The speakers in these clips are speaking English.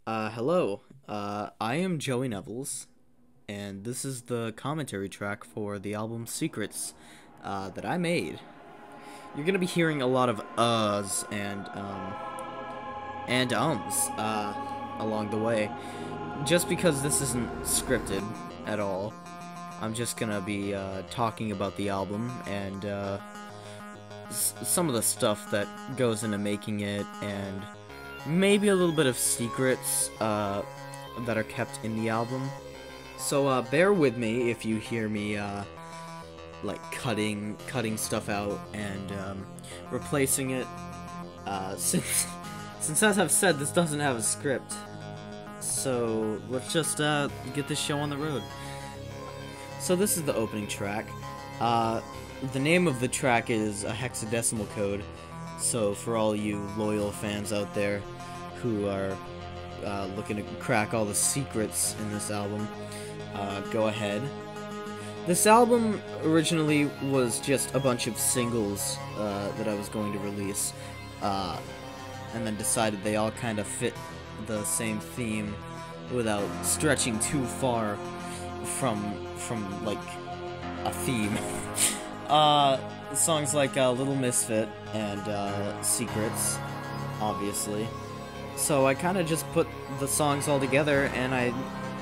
Hello. I am Joey Nevells, and this is the commentary track for the album Secrets that I made. You're gonna be hearing a lot of uhs and ums along the way, just because this isn't scripted at all. I'm just gonna be talking about the album and some of the stuff that goes into making it, and maybe a little bit of secrets that are kept in the album. So bear with me if you hear me like cutting stuff out and replacing it. Since as I've said, this doesn't have a script. So let's just get this show on the road. So this is the opening track. The name of the track is a hexadecimal code. So for all you loyal fans out there who are looking to crack all the secrets in this album, go ahead. This album originally was just a bunch of singles that I was going to release, and then decided they all kind of fit the same theme without stretching too far from like a theme. Songs like Little Misfit and Secrets, obviously. So I kind of just put the songs all together, and I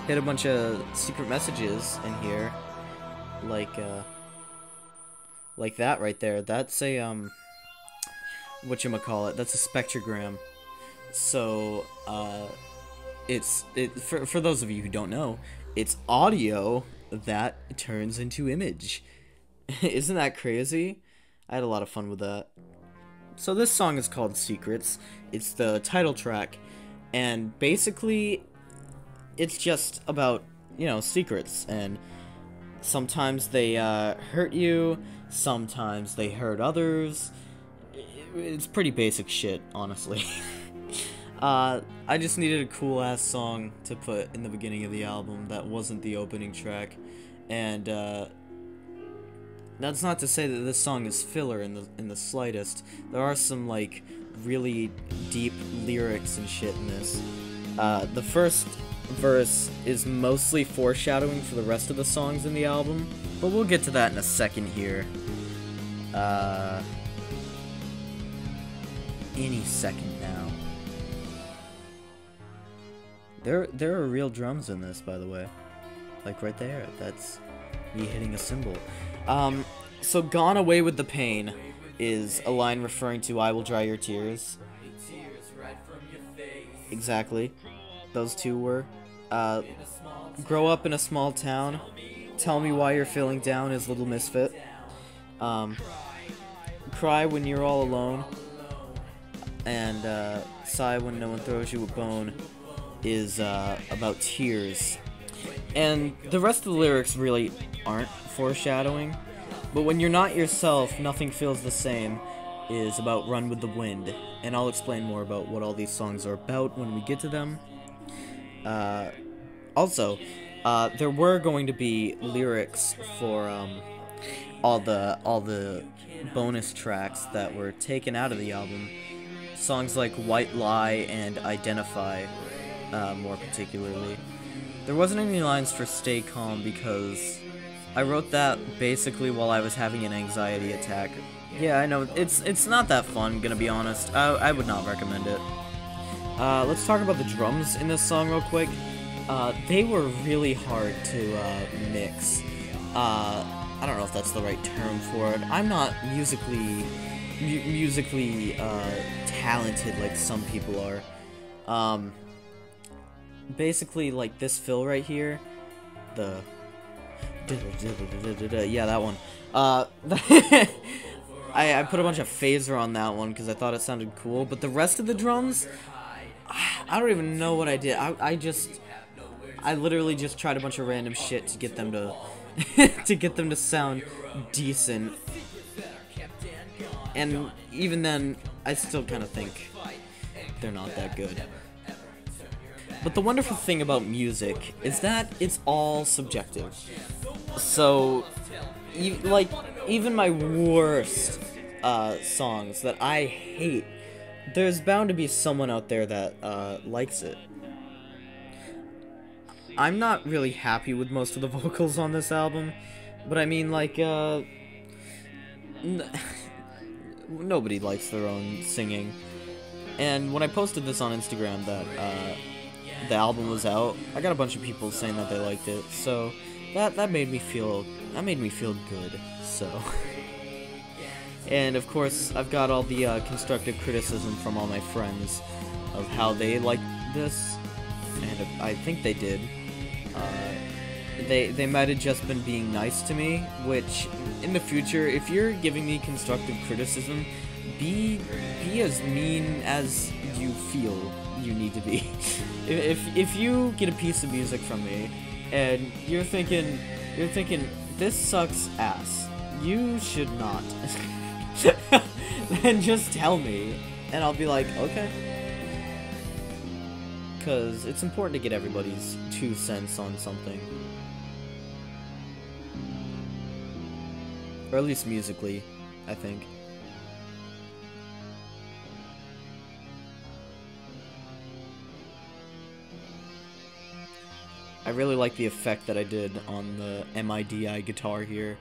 hit a bunch of secret messages in here, like that right there. That's a whatchamacallit, that's a spectrogram. So for those of you who don't know, it's audio that turns into image. Isn't that crazy? I had a lot of fun with that. So this song is called Secrets. It's the title track, and basically it's just about, you know, secrets, and sometimes they hurt you, sometimes they hurt others. It's pretty basic shit, honestly. I just needed a cool ass song to put in the beginning of the album that wasn't the opening track, and that's not to say that this song is filler in the slightest. There are some like really deep lyrics and shit in this. The first verse is mostly foreshadowing for the rest of the songs in the album, but we'll get to that in a second here. Any second now. There are real drums in this, by the way. Like right there. That's me hitting a cymbal. So Gone Away with the Pain is a line referring to I Will Dry Your Tears. Exactly. Those two were. Grow Up in a Small Town. Tell Me Why You're Feeling Down is Little Misfit. Cry When You're All Alone. And Sigh When No One Throws You a Bone is about tears. And the rest of the lyrics really aren't foreshadowing, but When You're Not Yourself, Nothing Feels the Same is about Run with the Wind, and I'll explain more about what all these songs are about when we get to them. Also, there were going to be lyrics for all the bonus tracks that were taken out of the album. Songs like White Lie and Identify, more particularly. There wasn't any lines for Stay Calm because I wrote that basically while I was having an anxiety attack. Yeah, I know, it's not that fun, gonna be honest. I would not recommend it. Let's talk about the drums in this song real quick. They were really hard to mix. I don't know if that's the right term for it. I'm not musically talented like some people are. Basically, like this fill right here, the yeah, that one. I put a bunch of phaser on that one because I thought it sounded cool, but the rest of the drums, I don't even know what I did. I literally just tried a bunch of random shit to get them to to get them to sound decent, and even then, I still kind of think they're not that good. But the wonderful thing about music is that it's all subjective. So, even my worst songs that I hate, there's bound to be someone out there that likes it. I'm not really happy with most of the vocals on this album, but I mean, like, nobody likes their own singing. And when I posted this on Instagram that the album was out, I got a bunch of people saying that they liked it, so that made me feel good. So, and of course, I've got all the constructive criticism from all my friends of how they liked this, and I think they did. They might have just been being nice to me, which, in the future, if you're giving me constructive criticism, be as mean as you feel you need to be. If you get a piece of music from me, and you're thinking, this sucks ass, you should not, then just tell me, and I'll be like, okay. Because it's important to get everybody's 2 cents on something. Or at least musically, I think. I really like the effect that I did on the MIDI guitar here.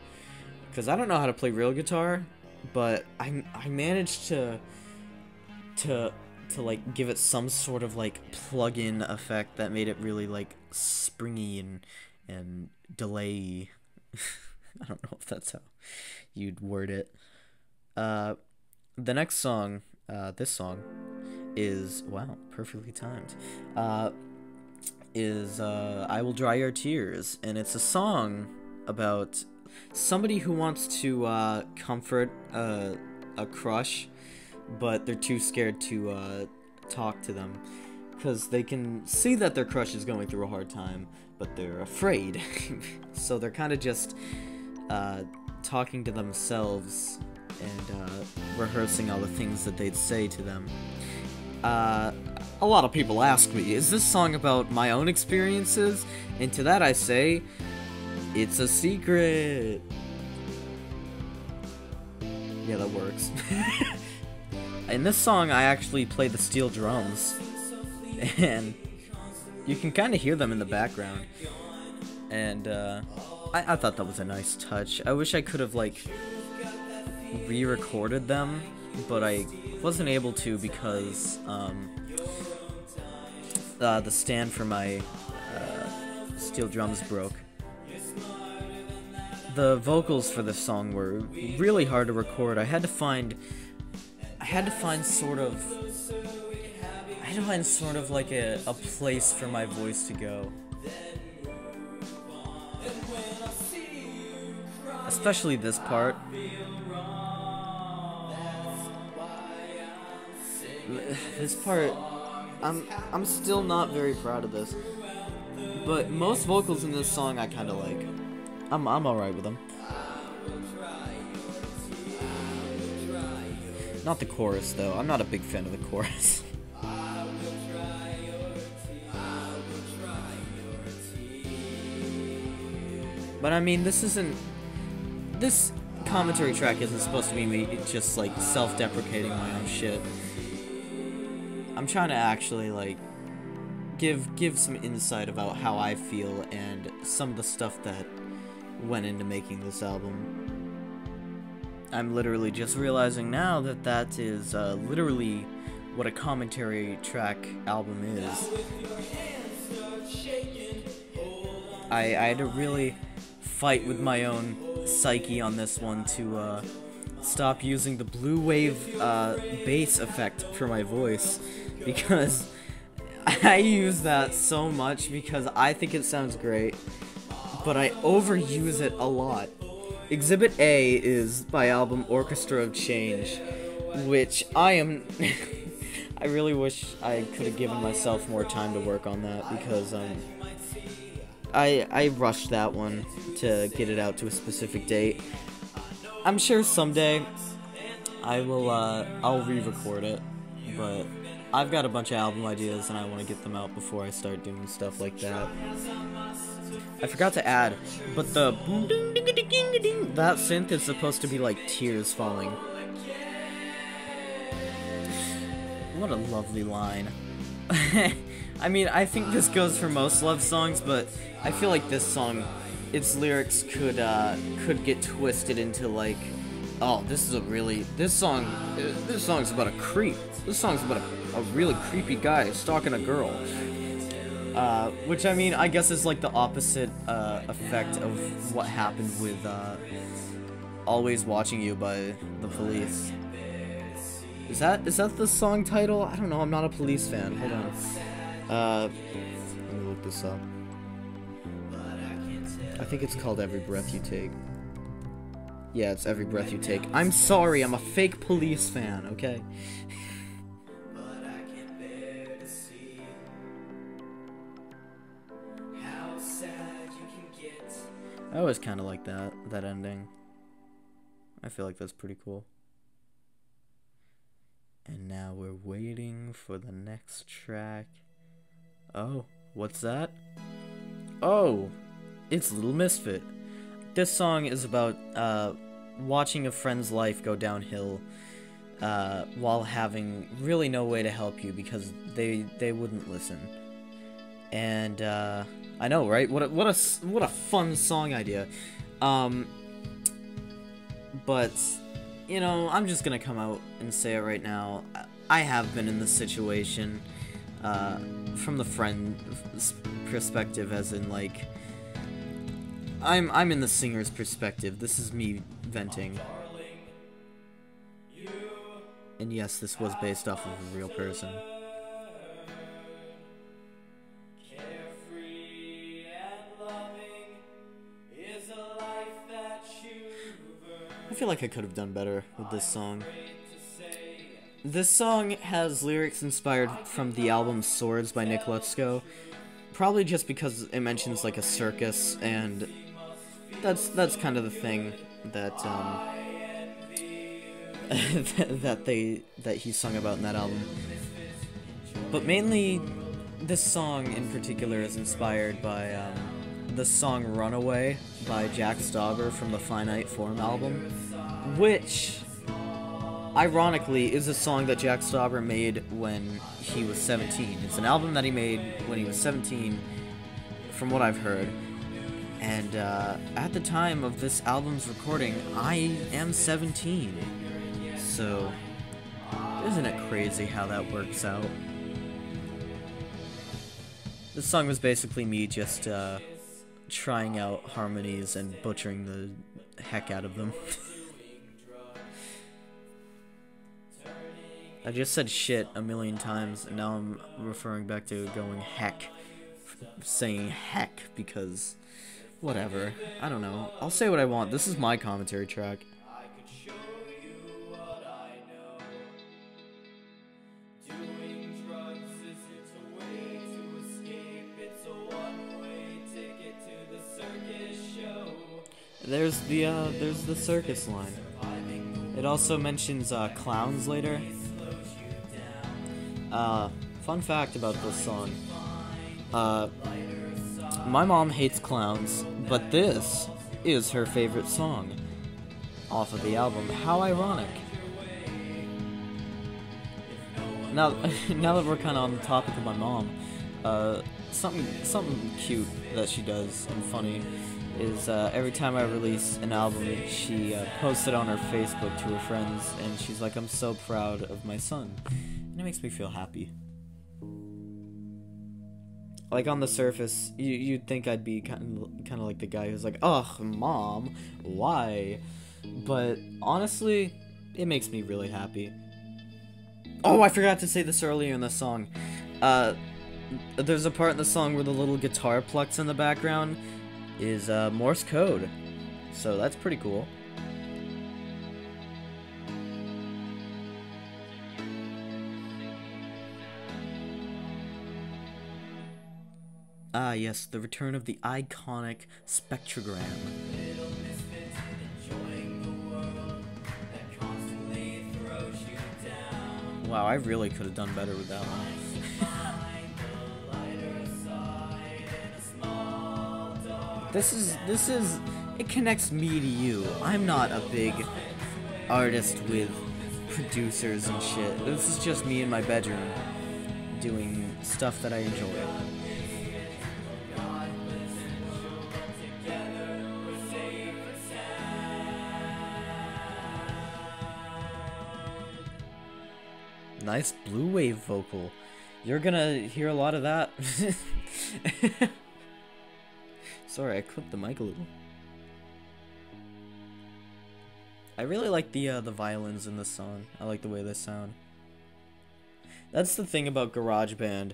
Because I don't know how to play real guitar, but I managed to like give it some sort of like plug-in effect that made it really like springy and delay. I don't know if that's how you'd word it. The next song, this song is, wow, perfectly timed, is I Will Dry Your Tears, and it's a song about somebody who wants to comfort a crush, but they're too scared to talk to them, because they can see that their crush is going through a hard time, but they're afraid. So they're kind of just talking to themselves and rehearsing all the things that they'd say to them. A lot of people ask me, is this song about my own experiences? And to that I say, it's a secret. Yeah, that works. In this song, I actually play the steel drums, and you can kind of hear them in the background. And I thought that was a nice touch. I wish I could have like re-recorded them, but I wasn't able to because the stand for my steel drums broke. The vocals for this song were really hard to record. I had to find sort of like a place for my voice to go. Especially this part. This part, I'm still not very proud of this. But most vocals in this song I kind of like. I'm alright with them. Not the chorus, though. I'm not a big fan of the chorus. But I mean, this commentary track isn't supposed to be me just like self-deprecating my own shit. I'm trying to actually like give some insight about how I feel and some of the stuff that went into making this album. I'm literally just realizing now that that is literally what a commentary track album is. I had to really fight with my own psyche on this one to stop using the blue wave bass effect for my voice, because I use that so much because I think it sounds great, but I overuse it a lot. Exhibit A is my album Orchestra of Change, which I really wish I could have given myself more time to work on that, because I rushed that one to get it out to a specific date. I'm sure someday I'll re-record it, but I've got a bunch of album ideas and I want to get them out before I start doing stuff like that. I forgot to add, but the boom ding ding ding ding ding, that synth is supposed to be like tears falling. What a lovely line. I mean, I think this goes for most love songs, but I feel like this song, its lyrics could get twisted into like, oh, this song's about a creep. This song's about a really creepy guy stalking a girl. Which, I mean, I guess is like the opposite effect of what happened with Always Watching You by The Police. Is that the song title? I don't know, I'm not a Police fan. Hold on. Let me look this up. I think it's called Every Breath You Take. Yeah, it's Every Breath You Take. I'm sorry, I'm a fake Police fan, okay? I always kind of like that ending. I feel like that's pretty cool. And now we're waiting for the next track. Oh, what's that? Oh, it's Little Misfit. This song is about watching a friend's life go downhill while having really no way to help you because they wouldn't listen. And I know, right? What a fun song idea. But you know, I'm just gonna come out and say it right now. I have been in this situation from the friend's perspective, as in like I'm in the singer's perspective. This is me venting. And yes, this was based off of a real person. I feel like I could have done better with this song. This song has lyrics inspired from the album Swords by Nevells, probably just because it mentions like a circus, and that's kind of the thing that that he sung about in that album. But mainly, this song in particular is inspired by the song Runaway by Jack Stauber from the Finite Form album, which, ironically, is a song that Jack Stauber made when he was 17. It's an album that he made when he was 17, from what I've heard. And at the time of this album's recording, I am 17. So, isn't it crazy how that works out? This song was basically me just trying out harmonies and butchering the heck out of them. I just said shit a million times, and now I'm referring back to going heck, saying heck, because whatever. I don't know. I'll say what I want. This is my commentary track. There's the circus line. It also mentions clowns later. Fun fact about this song. My mom hates clowns, but this is her favorite song off of the album. How ironic. Now that we're kind of on the topic of my mom, something cute that she does and funny is every time I release an album, she posts it on her Facebook to her friends, and she's like, "I'm so proud of my son," and it makes me feel happy. Like, on the surface, you'd think I'd be kind of like the guy who's like, "Ugh, mom, why?" But honestly, it makes me really happy. Oh, I forgot to say this earlier in the song. There's a part in the song where the little guitar plucks in the background is Morse code, so that's pretty cool. Ah, yes, the return of the iconic spectrogram. Little Misfit, enjoying the world that constantly throws you down. Wow, I really could have done better with that one. This is, it connects me to you. I'm not a big artist with producers and shit. This is just me in my bedroom doing stuff that I enjoy. Nice blue wave vocal. You're gonna hear a lot of that. Sorry, I clipped the mic a little. I really like the violins in this song. I like the way they sound. That's the thing about GarageBand.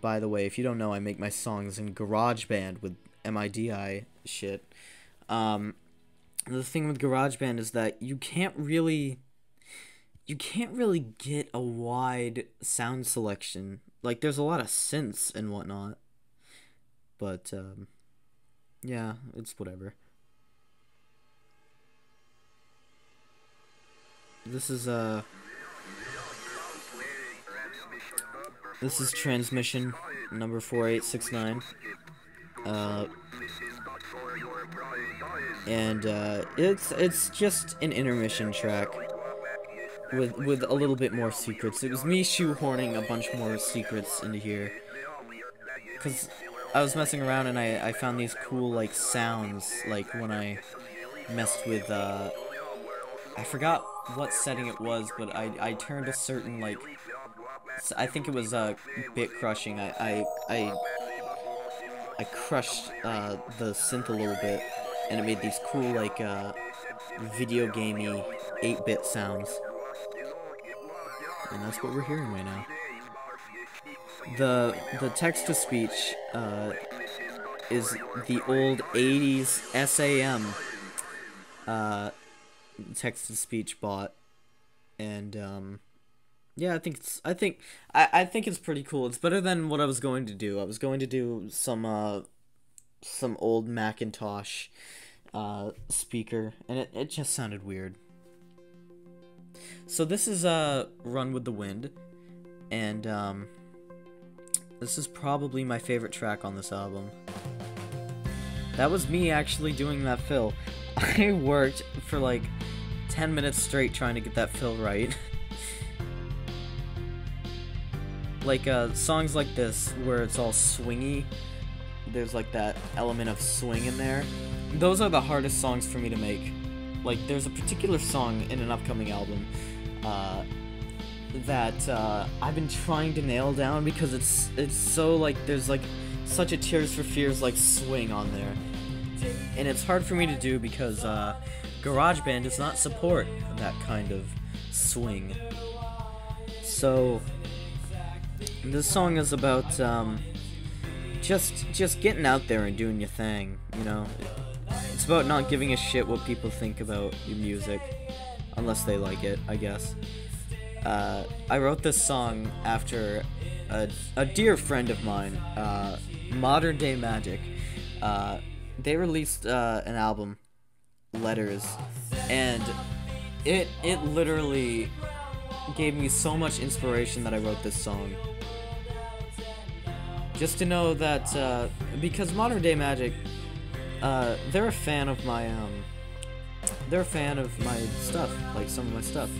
By the way, if you don't know, I make my songs in GarageBand with MIDI shit. The thing with GarageBand is that you can't really get a wide sound selection. Like, there's a lot of synths and whatnot. But, yeah, it's whatever. This is transmission number 4869. And, it's just an intermission track. With a little bit more secrets. It was me shoehorning a bunch more secrets into here. Because I was messing around and I found these cool, like, sounds, like, when I messed with, I forgot what setting it was, but I turned a certain, like, I think it was, bit crushing. I crushed, the synth a little bit, and it made these cool, like, video gamey 8-bit sounds. And that's what we're hearing right now. The text-to-speech is the old 80s SAM text-to-speech bot, and yeah, I think it's pretty cool. It's better than what I was going to do. I was going to do some old Macintosh speaker, and it just sounded weird. So this is Run with the Wind, and this is probably my favorite track on this album. That was me actually doing that fill. I worked for like 10 minutes straight trying to get that fill right. Like songs like this where it's all swingy, there's like that element of swing in there. Those are the hardest songs for me to make. Like, there's a particular song in an upcoming album that I've been trying to nail down because it's so, like, there's, like, such a Tears for Fears, like, swing on there. And it's hard for me to do because GarageBand does not support that kind of swing. So, this song is about just getting out there and doing your thing, you know? It's about not giving a shit what people think about your music, unless they like it, I guess. I wrote this song after a dear friend of mine, Modern Day Magic. They released an album, Letters, and it literally gave me so much inspiration that I wrote this song. Just to know that, because Modern Day Magic, they're a fan of my stuff, like some of my stuff.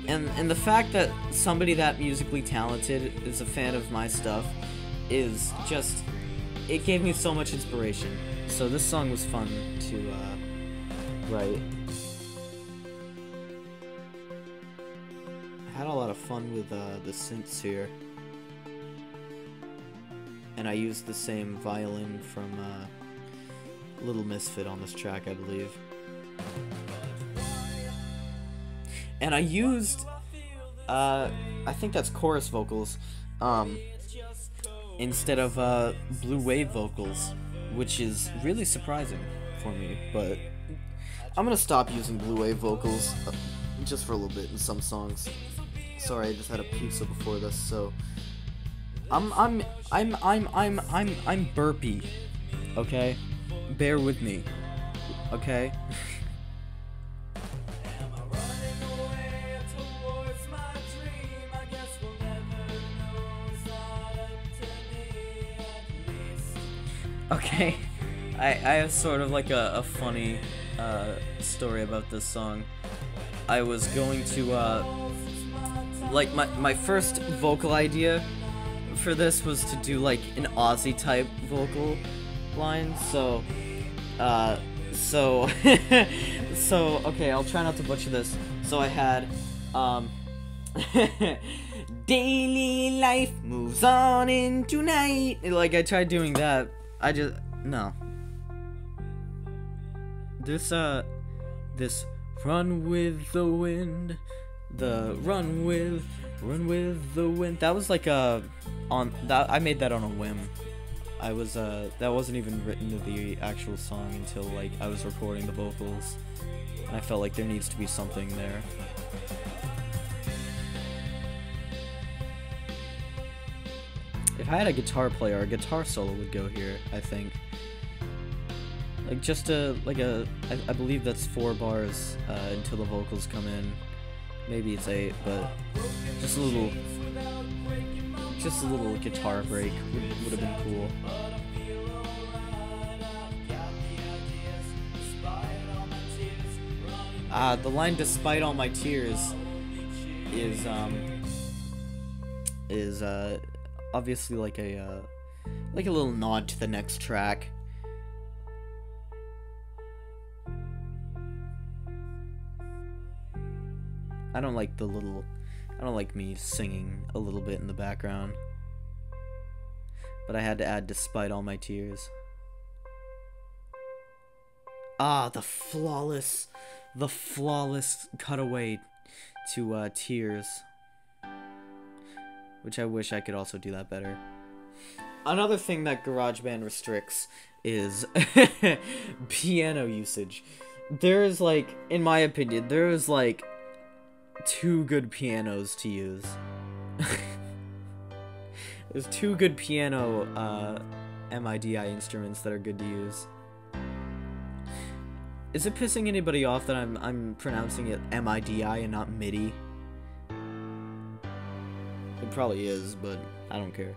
And the fact that somebody that musically talented is a fan of my stuff is just, it gave me so much inspiration. So this song was fun to write. I had a lot of fun with the synths here. And I used the same violin from Little Misfit on this track, I believe. And I used, I think that's chorus vocals, instead of blue wave vocals, which is really surprising for me, but I'm gonna stop using blue wave vocals just for a little bit in some songs. Sorry, I just had a pizza before this, so I'm burpy, okay? Bear with me, okay? Okay, I have sort of like a funny story about this song. I was going to like my first vocal idea for this was to do like an Aussie type vocal line, so so okay, I'll try not to butcher this. So I had daily life moves on into night. Like, I tried doing that. No. This run with the wind, run with the wind. That was like I made that on a whim. That wasn't even written to the actual song until like I was recording the vocals, and I felt like there needs to be something there. If I had a guitar player, a guitar solo would go here, I think. Like just I believe that's 4 bars until the vocals come in. Maybe it's 8, but just a little guitar break would have been cool. The line "despite all my tears" is obviously like a little nod to the next track. I don't like me singing a little bit in the background, but I had to add "despite all my tears." The flawless cutaway to tears, which I wish I could also do that better. Another thing that GarageBand restricts is piano usage. There is like, in my opinion, there is like 2 good pianos to use. There's 2 good piano MIDI instruments that are good to use. Is it pissing anybody off that I'm pronouncing it MIDI and not MIDI? It probably is, but I don't care.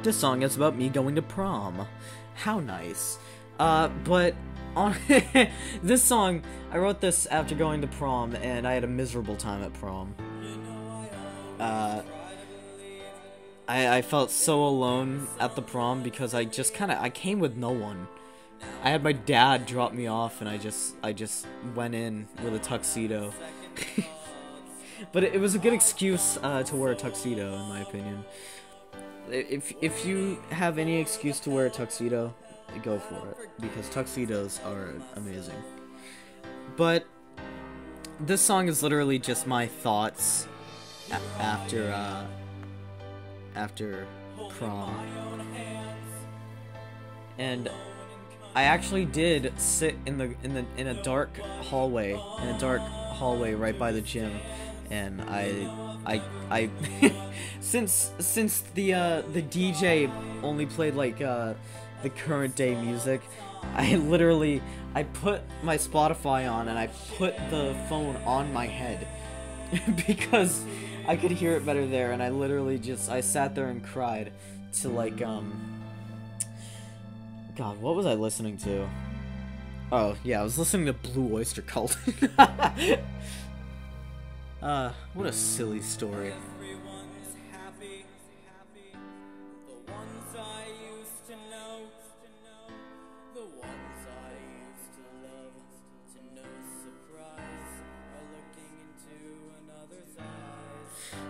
This song is about me going to prom. How nice. But on this song, I wrote this after going to prom, and I had a miserable time at prom. I felt so alone at the prom because I came with no one. I had my dad drop me off, and I just went in with a tuxedo. But it was a good excuse to wear a tuxedo, in my opinion. If you have any excuse to wear a tuxedo, go for it, because tuxedos are amazing. But this song is literally just my thoughts after prom, and I actually did sit in a dark hallway right by the gym, and I since the DJ only played like the current day music, I put my Spotify on and I put the phone on my head because I could hear it better there, and I sat there and cried to like God, what was I listening to? Oh, yeah, I was listening to Blue Oyster Cult. What a silly story.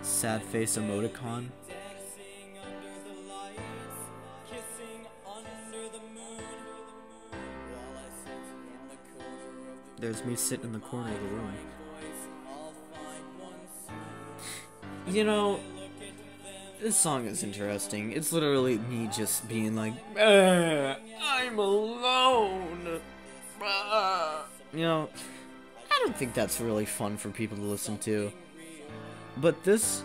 Sad face emoticon. There's me sitting in the corner of the room. You know, this song is interesting. It's literally me just being like, I'm alone. You know, I don't think that's really fun for people to listen to. But this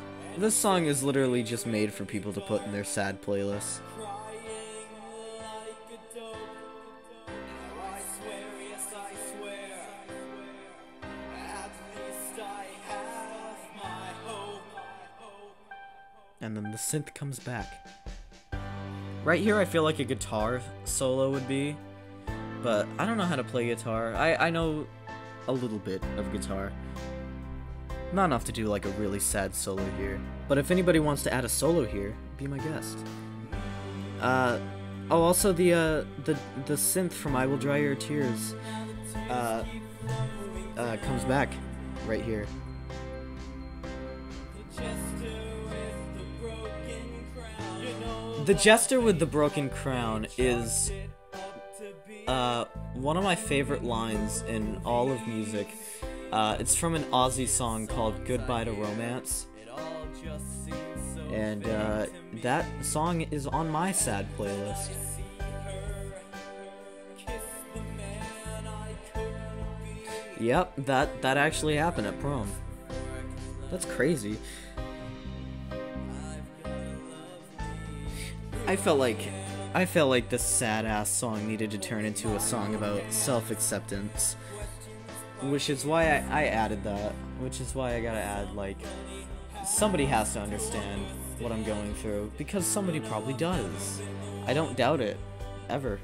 song is literally just made for people to put in their sad playlists. And then the synth comes back. Right here I feel like a guitar solo would be, but I don't know how to play guitar. I know a little bit of guitar. Not enough to do like a really sad solo here. But if anybody wants to add a solo here, be my guest. Oh, also the synth from I Will Dry Your Tears comes back right here. The Jester with the Broken Crown is one of my favorite lines in all of music. It's from an Aussie song called Goodbye to Romance. And that song is on my sad playlist. Yep, that actually happened at prom. That's crazy. I felt like this sad-ass song needed to turn into a song about self-acceptance. Which is why I added that. Which is why I gotta add, like, somebody has to understand what I'm going through. Because somebody probably does. I don't doubt it. Ever.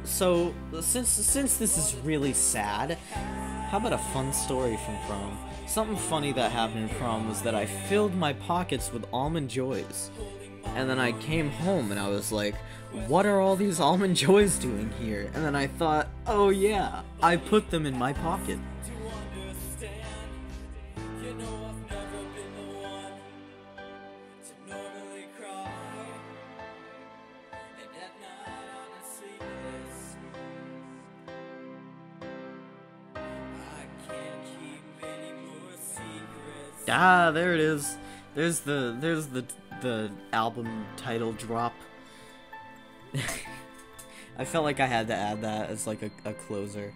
So, since this is really sad, how about a fun story from prom? Something funny that happened in prom was that I filled my pockets with Almond Joys. And then I came home and I was like, what are all these Almond Joys doing here? And then I thought, oh yeah, I put them in my pocket. Ah, there it is. There's the album title drop. I felt like I had to add that as like a closer.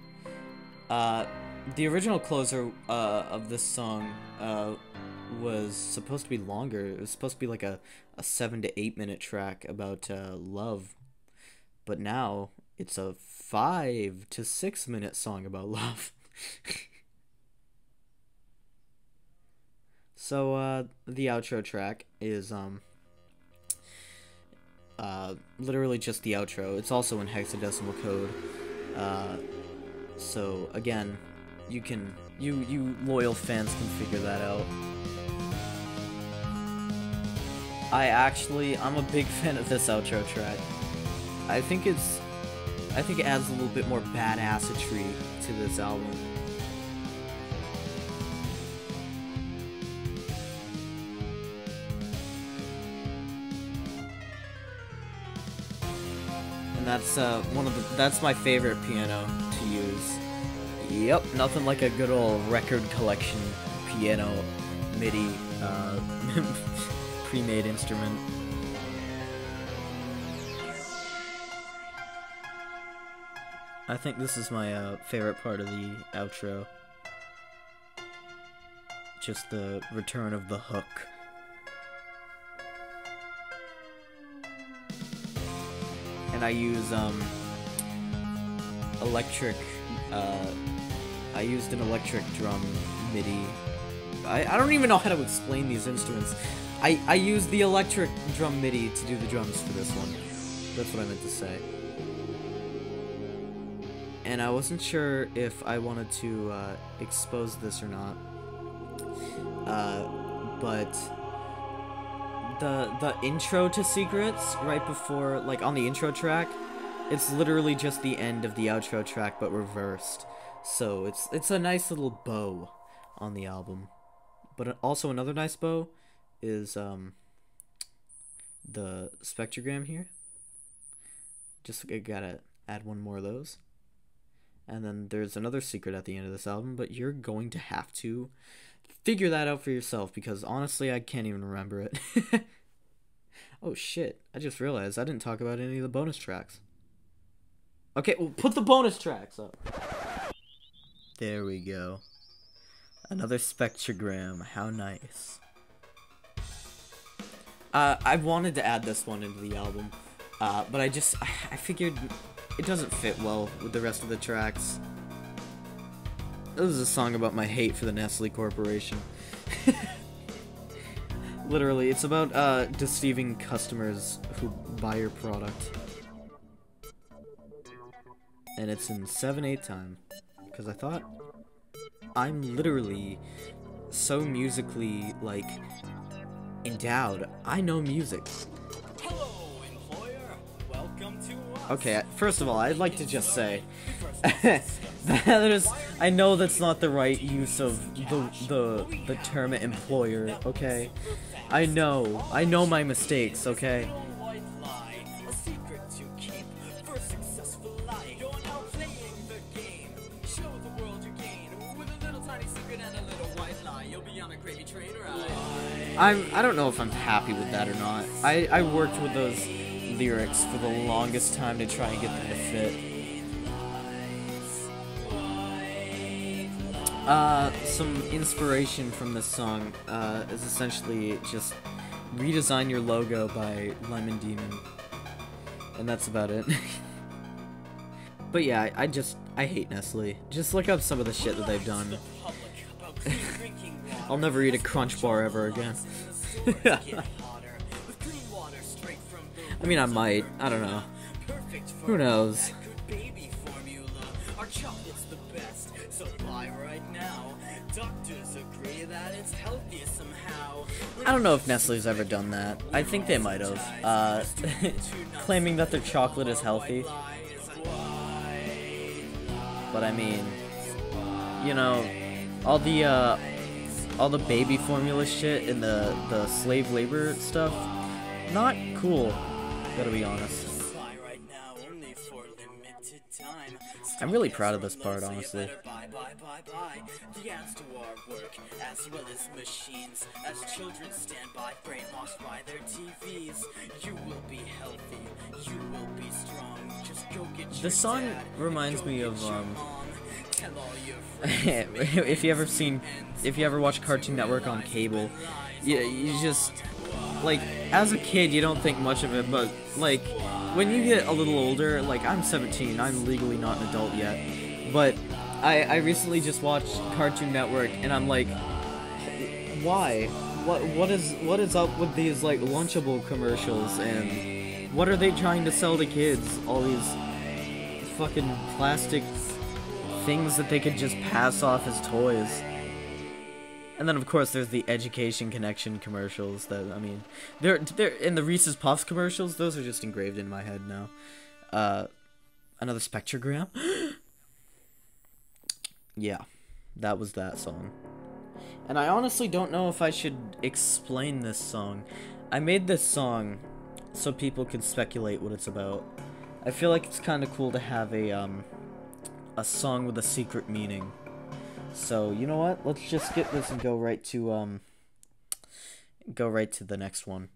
The original closer of this song was supposed to be longer. It was supposed to be like a 7 to 8 minute track about love, but now it's a 5 to 6 minute song about love. So, the outro track is, literally just the outro. It's also in hexadecimal code. So, again, you loyal fans can figure that out. I'm a big fan of this outro track. I think it adds a little bit more badassatry to this album. That's my favorite piano to use. Yep, nothing like a good old record collection piano MIDI pre-made instrument. I think this is my favorite part of the outro. Just the return of the hook. And I use I used an electric drum MIDI. I don't even know how to explain these instruments. I used the electric drum MIDI to do the drums for this one. That's what I meant to say. And I wasn't sure if I wanted to expose this or not. But the intro to Secrets, right before, like, on the intro track, it's literally just the end of the outro track, but reversed. So, it's a nice little bow on the album. But also another nice bow is, the spectrogram here. Just, I gotta add one more of those. And then there's another secret at the end of this album, but you're going to have to figure that out for yourself, because honestly, I can't even remember it. Oh shit, I just realized I didn't talk about any of the bonus tracks. Okay, well, put the bonus tracks up. There we go. Another spectrogram, how nice. I wanted to add this one into the album, but I figured it doesn't fit well with the rest of the tracks. This is a song about my hate for the Nestle Corporation. Literally, it's about deceiving customers who buy your product. and it's in 7/8 time, because I thought I'm literally so musically, like, endowed. I know music. Hello, employer. Welcome to us. Okay, first of all, I'd like to just say I know that's not the right use of the term employer, okay? I know my mistakes, okay? I don't know if I'm happy with that or not. I worked with those lyrics for the longest time to try and get them to fit. Some inspiration from this song is essentially just redesign your logo by Lemon Demon. And that's about it. But yeah, I hate Nestle. Just look up some of the shit that they've done. I'll never eat a Crunch bar ever again. I mean, I might. I don't know. Who knows? I don't know if Nestle's ever done that. I think they might have. Claiming that their chocolate is healthy. But I mean, you know, all the baby formula shit and the slave labor stuff, not cool, gotta be honest. I'm really proud of this part, honestly. The ends to our work, as well as machines, as children stand by, brainwashed by their TVs. You will be healthy, you will be strong, just go get your. The song reminds me of if you ever watch Cartoon Network on cable, you just, like, as a kid you don't think much of it, but like when you get a little older, like I'm 17, I'm legally not an adult yet, but I recently just watched Cartoon Network and I'm like, why? What is up with these like Lunchable commercials, and what are they trying to sell to kids? All these fucking plastic things that they could just pass off as toys. And then of course there's the Education Connection commercials that, I mean, they're in the Reese's Puffs commercials, those are just engraved in my head now. Another spectrogram? Yeah, that was that song. And I honestly don't know if I should explain this song. I made this song so people can speculate what it's about. I feel like it's kind of cool to have a song with a secret meaning. So, you know what? Let's just skip this and go right to the next one.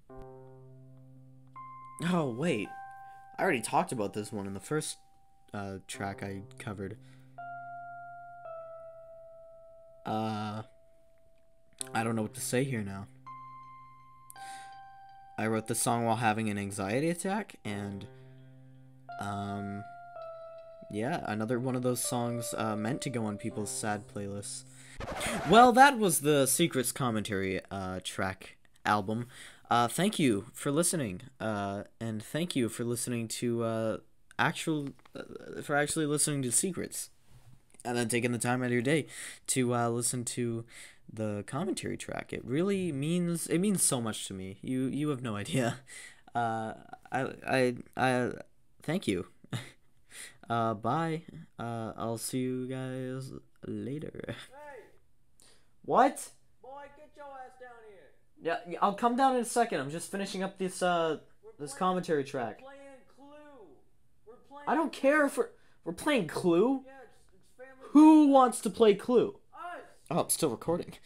Oh, wait. I already talked about this one in the first track I covered. I don't know what to say here now. I wrote this song while having an anxiety attack, and yeah, another one of those songs meant to go on people's sad playlists. Well, that was the Secrets commentary track album. Thank you for listening, and thank you for listening to actually listening to Secrets, and then taking the time out of your day to listen to the commentary track. It really means so much to me. You have no idea. I thank you. Bye. I'll see you guys later. Hey! What? Boy, get your ass down here! Yeah, I'll come down in a second. I'm just finishing up this commentary track. We're playing Clue. We're playing. I don't care if we're playing Clue. Yeah, it's family. Who wants to play Clue? Us! Oh, I'm still recording.